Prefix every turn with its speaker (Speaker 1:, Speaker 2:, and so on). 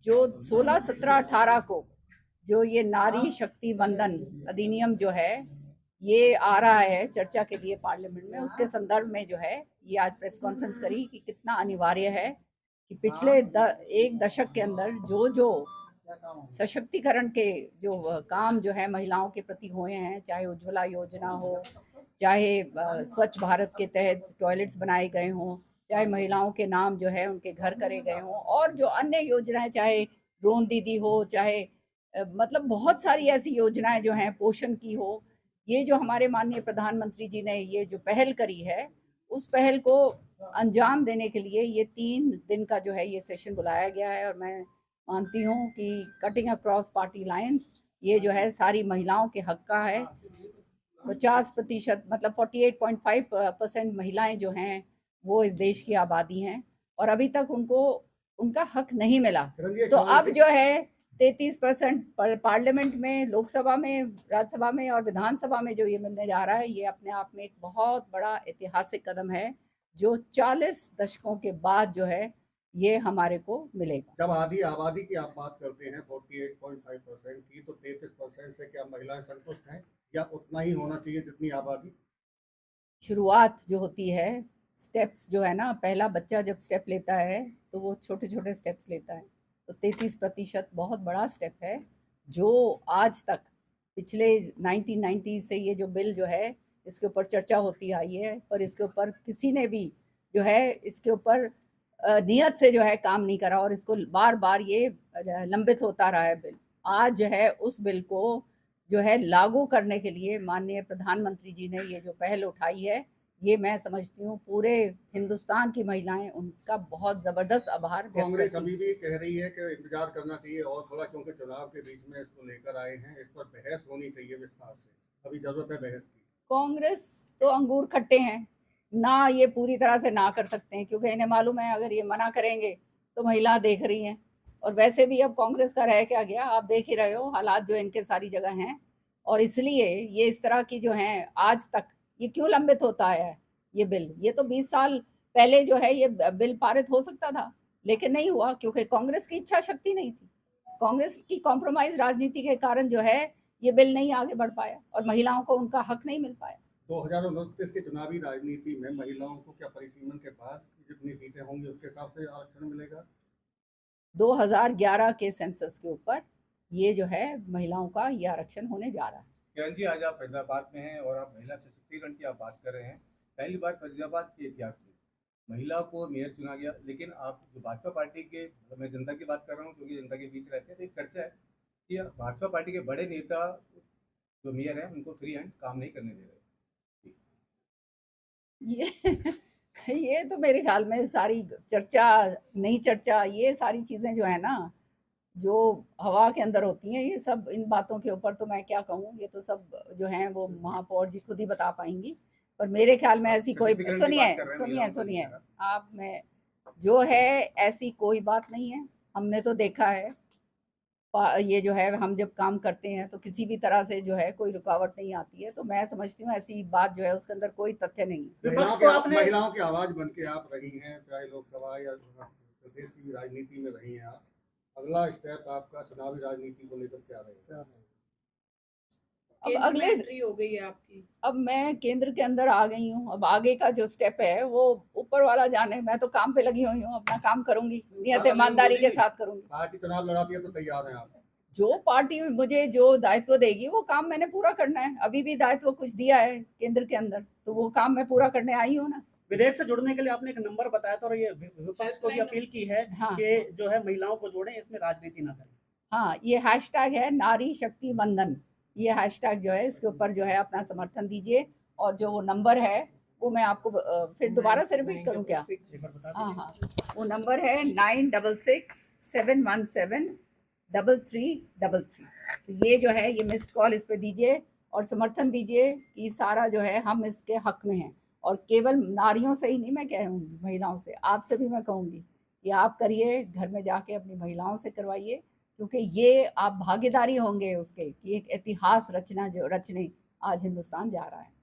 Speaker 1: जो 16, 17, 18 को जो ये नारी शक्ति वंदन अधिनियम जो है ये आ रहा है चर्चा के लिए पार्लियामेंट में, उसके संदर्भ में जो है ये आज प्रेस कॉन्फ्रेंस करी कि कितना अनिवार्य है कि पिछले एक दशक के अंदर जो जो सशक्तिकरण के जो काम जो है महिलाओं के प्रति हुए हैं, चाहे उज्ज्वला योजना हो, चाहे स्वच्छ भारत के तहत टॉयलेट्स बनाए गए हों, चाहे महिलाओं के नाम जो है उनके घर करे गए हों, और जो अन्य योजनाएं, चाहे ड्रोन दीदी हो, चाहे मतलब बहुत सारी ऐसी योजनाएं जो हैं, पोषण की हो, ये जो हमारे माननीय प्रधानमंत्री जी ने ये जो पहल करी है, उस पहल को अंजाम देने के लिए ये 3 दिन का जो है ये सेशन बुलाया गया है। और मैं मानती हूँ कि कटिंग अक्रॉस पार्टी लाइन्स ये जो है सारी महिलाओं के हक का है। 50% मतलब 48.5% महिलाएं जो हैं वो इस देश की आबादी हैं और अभी तक उनको उनका हक नहीं मिला। तो अब जो है 33% पार्लियामेंट में, लोकसभा में, राज्यसभा में और विधानसभा में जो ये मिलने जा रहा है, ये अपने आप में एक बहुत बड़ा ऐतिहासिक कदम है जो 40 दशकों के बाद जो है ये हमारे को मिलेगा।
Speaker 2: जब आधी आबादी की आप बात करते हैं 48.5% की, तो 33% से क्या महिलाएं संतुष्ट हैं या उतना ही होना चाहिए जितनी आबादी?
Speaker 1: शुरुआत जो होती है, स्टेप्स जो है ना, पहला बच्चा जब स्टेप लेता है तो वो छोटे छोटे स्टेप्स लेता है, तो 33% बहुत बड़ा स्टेप है जो आज तक पिछले 1990 से ये जो बिल जो है इसके ऊपर चर्चा होती आई है, पर इसके ऊपर किसी ने भी जो है इसके ऊपर नियत से जो है काम नहीं करा और इसको बार बार ये लंबित होता रहा है बिल। आज जो है उस बिल को जो है लागू करने के लिए माननीय प्रधानमंत्री जी ने ये जो पहल उठाई है, ये मैं समझती हूँ पूरे हिंदुस्तान की महिलाएं उनका बहुत जबरदस्त आभार व्यक्त
Speaker 2: कांग्रेस
Speaker 1: करती
Speaker 2: अभी भी कह रही है कि इंतजार करना चाहिए और थोड़ा, क्योंकि चुनाव के बीच में इसको लेकर आए हैं, इस पर बहस होनी चाहिए विस्तार से, अभी जरूरत है बहस की।
Speaker 1: कांग्रेस तो अंगूर खट्टे हैं ना, ये पूरी तरह से ना कर सकते हैं क्योंकि इन्हें मालूम है अगर ये मना करेंगे तो महिला देख रही हैं, और वैसे भी अब कांग्रेस का रह क्या गया, आप देख ही रहे हो हालात जो इनके सारी जगह हैं। और इसलिए ये इस तरह की जो हैं आज तक ये क्यों लंबित होता है ये बिल, ये तो 20 साल पहले जो है ये बिल पारित हो सकता था, लेकिन नहीं हुआ क्योंकि कांग्रेस की इच्छा शक्ति नहीं थी। कांग्रेस की कॉम्प्रोमाइज राजनीति के कारण जो है ये बिल नहीं आगे बढ़ पाया और महिलाओं को उनका हक नहीं मिल पाया।
Speaker 2: 2029 के चुनावी राजनीति में महिलाओं को क्या परिसीमन के बाद जितनी सीटें होंगी उसके हिसाब से आरक्षण मिलेगा?
Speaker 1: 2011 के सेंसस के ऊपर ये जो है महिलाओं का ये आरक्षण होने जा रहा है।
Speaker 3: किरण जी, आज आप फरीदाबाद में हैं और आप महिला सशक्तिकरण की आप बात कर रहे हैं। पहली बार फरीदाबाद के इतिहास में महिला को मेयर चुना गया, लेकिन आप जो भाजपा पार्टी के, मैं जनता की बात कर रहा हूँ क्योंकि जनता के बीच रहते हैं, तो एक चर्चा है कि भाजपा पार्टी के बड़े नेता जो मेयर हैं उनको फ्री हैंड काम नहीं करने दे रहे।
Speaker 1: ये तो मेरे ख्याल में सारी चर्चा, नई चर्चा, ये सारी चीज़ें जो है ना जो हवा के अंदर होती हैं, ये सब इन बातों के ऊपर तो मैं क्या कहूँ, ये तो सब जो हैं वो महापौर जी खुद ही बता पाएंगी। पर मेरे ख्याल में ऐसी कोई, सुनिए आप, मैं जो है ऐसी कोई बात नहीं है। हमने तो देखा है ये जो है हम जब काम करते हैं तो किसी भी तरह से जो है कोई रुकावट नहीं आती है, तो मैं समझती हूँ ऐसी बात जो है उसके अंदर कोई तथ्य नहीं है।
Speaker 2: महिलाओं की आवाज बन के आप रही हैं, चाहे लोकसभा या प्रदेश की राजनीति में रही हैं आप, अगला स्टेप आपका चुनावी राजनीति को लेकर क्या रहेगा?
Speaker 1: अब अगले
Speaker 4: हो गई है आपकी,
Speaker 1: अब मैं केंद्र के अंदर आ गई हूँ, अब आगे का जो स्टेप है वो ऊपर वाला जाने, मैं तो काम पे लगी हुई हूँ, अपना काम करूंगी, नियत ईमानदारी के साथ करूंगी।
Speaker 2: पार्टी चुनाव लड़ाती है तो तैयार हैं आप?
Speaker 1: जो पार्टी मुझे जो दायित्व देगी वो काम मैंने पूरा करना है। अभी भी दायित्व कुछ दिया है केंद्र के अंदर, तो वो काम मैं पूरा करने आई हूँ ना।
Speaker 5: विधेयक से जुड़ने के लिए आपने एक नंबर बताया था और ये विपक्ष को भी अपील की है कि जो है महिलाओं को जोड़ें, इसमें राजनीति ना करें।
Speaker 1: हाँ, ये हैशटैग है नारी शक्ति वंदन, ये हैशटैग जो है इसके ऊपर जो है अपना समर्थन दीजिए। और जो वो नंबर है वो मैं आपको फिर दोबारा से रिपीट करूँ क्या? हाँ, वो नंबर है 9667173333। तो ये जो है ये मिस्ड कॉल इस पे दीजिए और समर्थन दीजिए कि सारा जो है हम इसके हक में हैं। और केवल नारियों से ही नहीं मैं कहूँगी, महिलाओं से, आपसे भी मैं कहूँगी कि आप करिए, घर में जाके अपनी महिलाओं से करवाइए, क्योंकि ये आप भागीदारी होंगे उसके कि एक इतिहास रचने आज हिंदुस्तान जा रहा है।